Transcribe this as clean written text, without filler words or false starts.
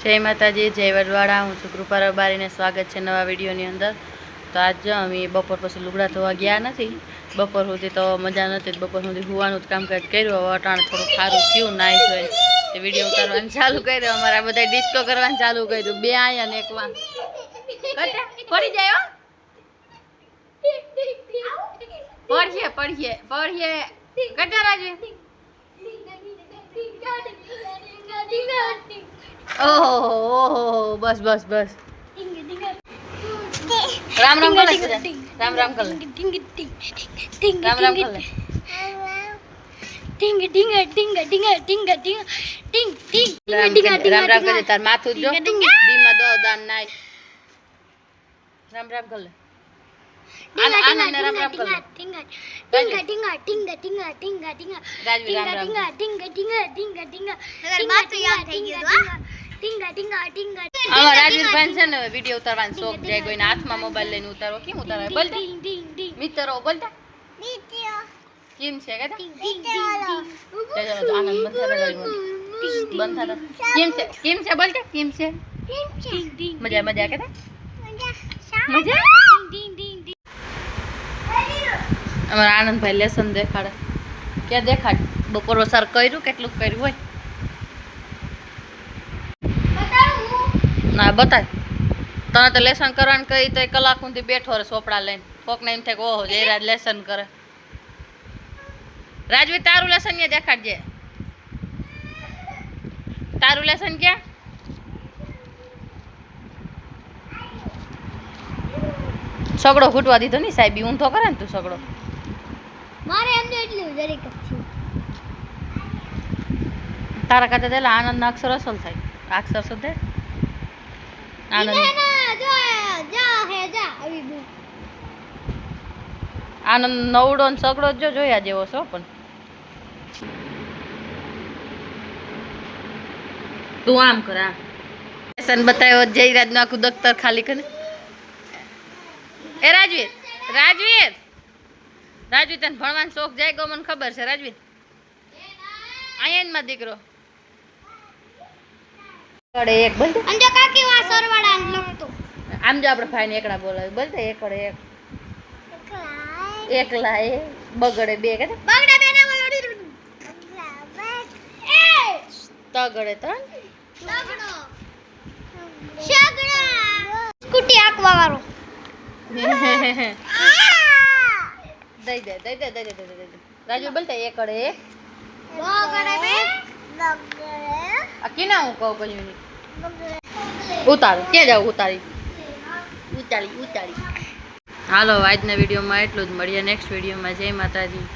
જય માતાજી, જય વડવાળા. હું છું કૃપા રબારીને સ્વાગત છે નવા વિડીયોની અંદર. તો આજ જો અમે બપોર પછી લુગડા ધોવા ગયા નથી. બપોર સુધી તો મજા નથી, બપોર સુધી હુવાનું જ કામકાજ કર્યું. અટાણે થોડું સારું થયું, નાઈ ધોઈ તે વિડીયો ઉતારવાનું ચાલુ કર્યો. અમારા બધા ડિસ્કો કરવાનું ચાલુ કર્યું. બે આયા ને એક વા પડી જાય. પડીએ કટા રાજુ. ઓહો બસ રામ રામ કર લે. રામ રામ કર લે. રામ રામ કર લે. રામ રામ કર તાર માથું જો દીમાં દો દાન નાય. રામ રામ કર લે. આનંદ રામ રામ કર લે. રાજવીર ભાઈ છે ને વિડીયો ઉતારવાનો શોખ જાય. કોઈના હાથમાં મોબાઈલ લઈને ઉતારો. કેમ ઉતારે બોલતા મિત્રો બોલતા કેમ છે કે આનંદ બંધ કેમ છે બોલતા કેમ છે મજા કે મજા. અમારા આનંદભાઈ લેસન દેખાડે. ક્યાં દેખાડ? બપોર વસાર કર્યું, કેટલું કર્યું હોય ના બતાય. તને તો લેસન કરવાનું કહી તો કલાક સુધી બેઠો રે ચોપડા લઈને. કોકને એમ થાય કે ઓહો જયરાજ લેસન કરે. રાજવી તારું લેસન ને દેખાડજે. તારું લેસન ક્યાં? સગડો ફૂટવા દીધો ને સાહેબ. ઊંધો કરે ને તું સગડો. મારે એમ તો એટલું જરીક જ છે. તારા કરતા પેલા આનંદના અક્ષર અસલ થાય. અક્ષર સુધે આનંદ આનંદ નવડો ને સગડો જો જોયા જેવો છો. પણ તું આમ કર. આમ લેસન બતાવ્યો જયરાજ નું આખું દફતર ખાલી કરે. એ રાજવીર તને ભણવાનો શોખ જાય ગો મને ખબર છે. રાજવીર આયનમાં દીકરો એક બોલ અંજો કાકી વા સરવાળા લખતો. આમ જો આપણે ભાઈને એકડા બોલાવે બોલતે એકડે એક એકલા એ બગડે બે કે બગડે બે ના બોલો તગડે ત્રણ બગડો શગડા સ્કૂટી આકવા વાળો દઈ દે રાજુ બોલતા એકડે એક બગડે બે આ કેના હું કહું કયું નહીં ઉતાર ક્યાં જાવ ઉતારી હાલો આજના વિડીયોમાં એટલું જ. મળીએ નેક્સ્ટ વિડીયોમાં. જય માતાજી.